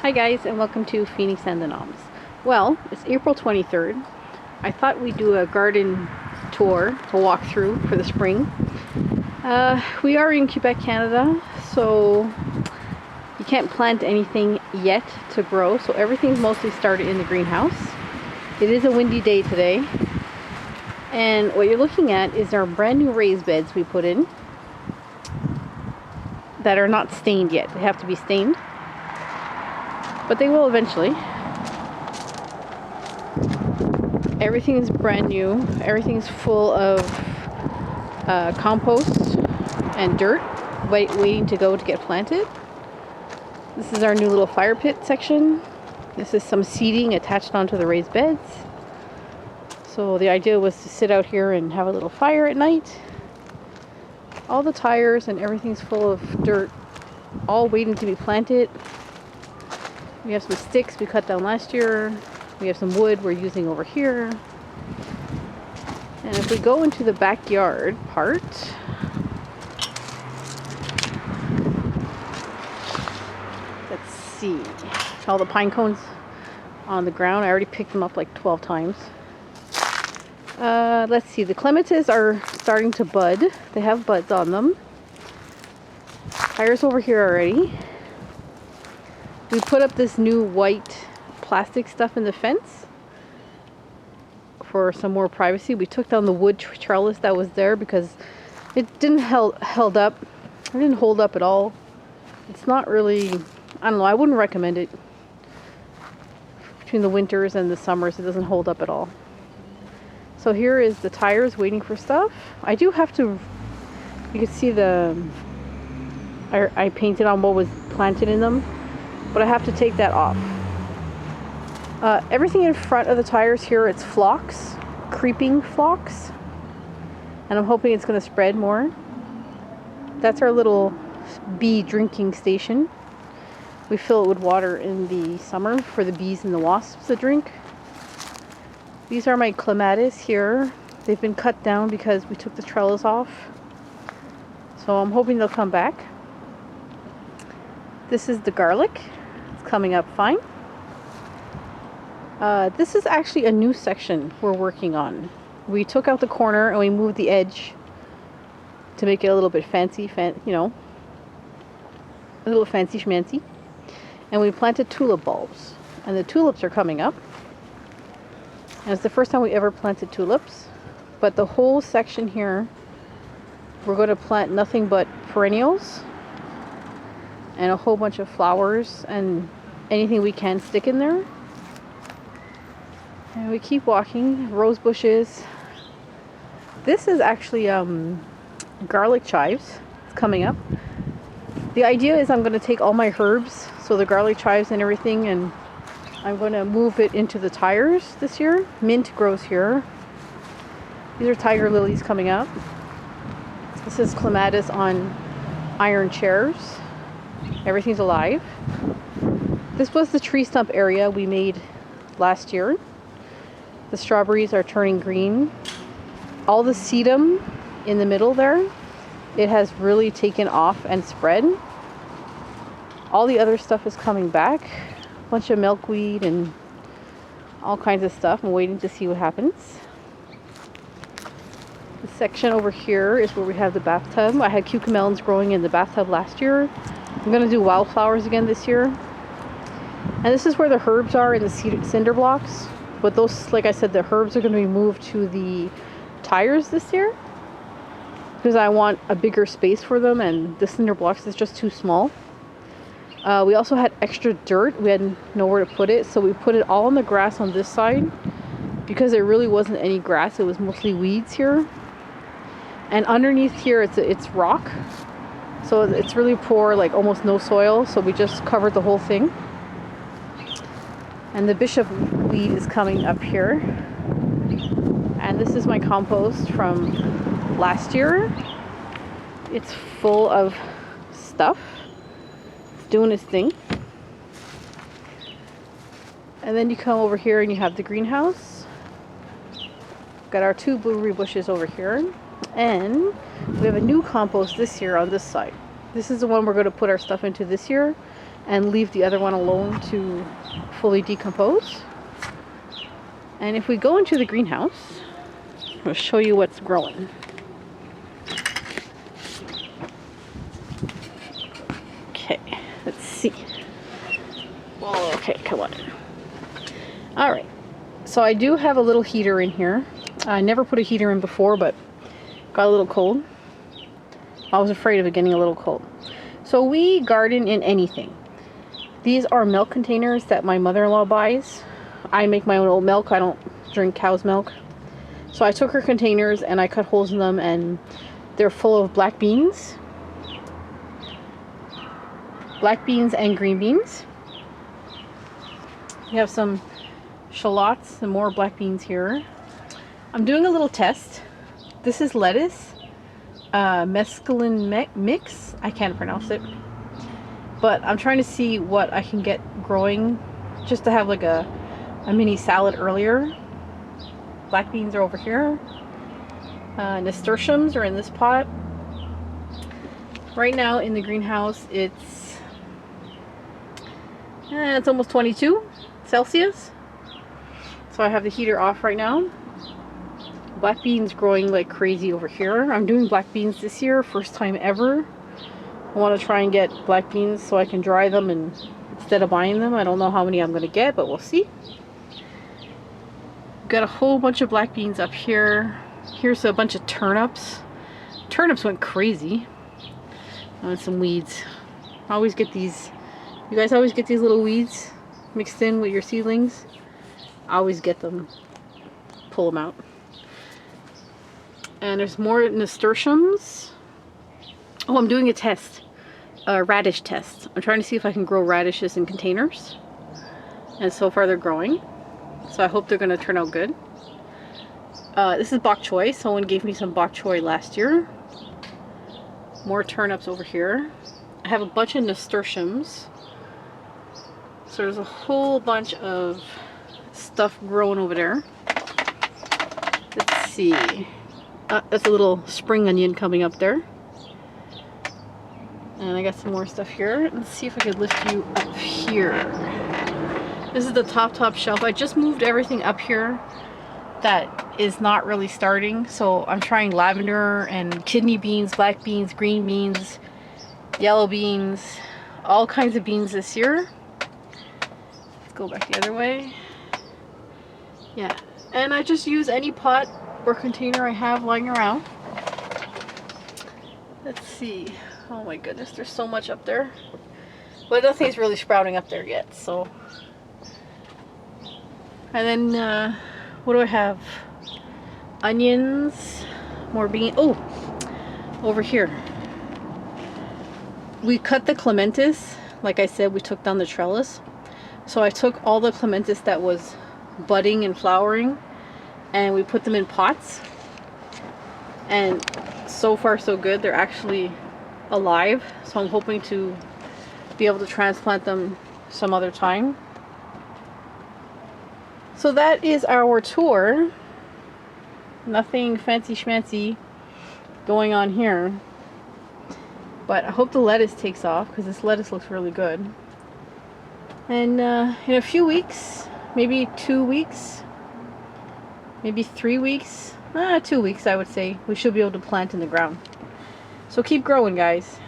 Hi guys, and welcome to Phoenix and the Noms. Well, it's April 23rd. I thought we'd do a garden tour, a walkthrough for the spring. We are in Quebec, Canada, so you can't plant anything yet to grow, so everything's mostly started in the greenhouse. It is a windy day today, and what you're looking at is our brand new raised beds we put in that are not stained yet. They have to be stained, but they will eventually. Everything is brand new. Everything's full of compost and dirt waiting to go to get planted. This is our new little fire pit section. This is some seating attached onto the raised beds. So the idea was to sit out here and have a little fire at night. All the tires and everything's full of dirt, all waiting to be planted. We have some sticks we cut down last year. We have some wood we're using over here. And if we go into the backyard part, let's see. All the pine cones on the ground. I already picked them up like 12 times. Let's see. The clematis are starting to bud. They have buds on them. Tires over here already. We put up this new white plastic stuff in the fence for some more privacy. We took down the wood trellis that was there because it didn't held up. It didn't hold up at all. It's not really, I don't know, I wouldn't recommend it. Between the winters and the summers, it doesn't hold up at all. So here is the tires waiting for stuff. I do have to, you can see I painted on what was planted in them, but I have to take that off. Everything in front of the tires here, it's phlox, creeping phlox, and I'm hoping it's going to spread more. That's our little bee drinking station. We fill it with water in the summer for the bees and the wasps to drink. These are my clematis here. They've been cut down because we took the trellis off, so I'm hoping they'll come back. This is the garlic. It's coming up fine. This is actually a new section we're working on. We took out the corner and we moved the edge to make it a little bit fancy, a little fancy schmancy. And we planted tulip bulbs, and the tulips are coming up. And it's the first time we ever planted tulips, but the whole section here, we're going to plant nothing but perennials and a whole bunch of flowers and anything we can stick in there. And we keep walking. Rose bushes. This is actually garlic chives. It's coming up. The idea is I'm going to take all my herbs, so the garlic chives and everything, and I'm going to move it into the tires this year. Mint grows here. These are tiger lilies coming up. This is clematis on iron chairs. Everything's alive. This was the tree stump area we made last year. The strawberries are turning green. All the sedum in the middle there, it has really taken off and spread. All the other stuff is coming back. A bunch of milkweed and all kinds of stuff. I'm waiting to see what happens. The section over here is where we have the bathtub. I had cucamelons growing in the bathtub last year. I'm going to do wildflowers again this year. And this is where the herbs are in the cinder blocks. But those, like I said, the herbs are going to be moved to the tires this year because I want a bigger space for them, and the cinder blocks is just too small. We also had extra dirt. We had nowhere to put it, so we put it all on the grass on this side because there really wasn't any grass. It was mostly weeds here. And underneath here, it's rock. So it's really poor, like almost no soil. So we just covered the whole thing. And the bishop weed is coming up here. And this is my compost from last year. It's full of stuff. It's doing its thing. And then you come over here and you have the greenhouse. Got our 2 blueberry bushes over here. And we have a new compost this year on this side. This is the one we're going to put our stuff into this year. and leave the other one alone to fully decompose. And if we go into the greenhouse, I'll show you what's growing. Okay, let's see. Oh, okay, come on. All right, so I do have a little heater in here. I never put a heater in before, but got a little cold. I was afraid of it getting a little cold. So we garden in anything. These are milk containers that my mother-in-law buys. I make my own oat milk. I don't drink cow's milk. So I took her containers and I cut holes in them, and they're full of black beans. Black beans and green beans. We have some shallots and more black beans here. I'm doing a little test. This is lettuce. Mescaline mix. I can't pronounce it. But I'm trying to see what I can get growing just to have like a mini salad earlier. Black beans are over here. Nasturtiums are in this pot. Right now in the greenhouse it's almost 22 Celsius. So I have the heater off right now. Black beans growing like crazy over here. I'm doing black beans this year, first time ever. I want to try and get black beans so I can dry them and instead of buying them. I don't know how many I'm going to get, but we'll see. Got a whole bunch of black beans up here. Here's a bunch of turnips. Turnips went crazy. And some weeds. I always get these. You guys always get these little weeds mixed in with your seedlings. I always get them. Pull them out. And there's more nasturtiums. Oh, I'm doing a test. A radish test. I'm trying to see if I can grow radishes in containers. And so far they're growing. So I hope they're going to turn out good. This is bok choy. Someone gave me some bok choy last year. More turnips over here. I have a bunch of nasturtiums. So there's a whole bunch of stuff growing over there. Let's see. That's a little spring onion coming up there. And I got some more stuff here. Let's see if I could lift you up here. This is the top shelf. I just moved everything up here that is not really starting. So I'm trying lavender and kidney beans, black beans, green beans, yellow beans, all kinds of beans this year. Let's go back the other way. Yeah, and I just use any pot or container I have lying around. Let's see. Oh my goodness, there's so much up there. But nothing's really sprouting up there yet, so. And then, what do I have? Onions, more beans. Oh, over here. We cut the clematis. Like I said, we took down the trellis. So I took all the clematis that was budding and flowering, and we put them in pots. And so far so good. They're actually alive, so I'm hoping to be able to transplant them some other time. So that is our tour. Nothing fancy schmancy going on here, but I hope the lettuce takes off because this lettuce looks really good. And in a few weeks, maybe 2 weeks, maybe 3 weeks, 2 weeks I would say, we should be able to plant in the ground. So keep growing, guys.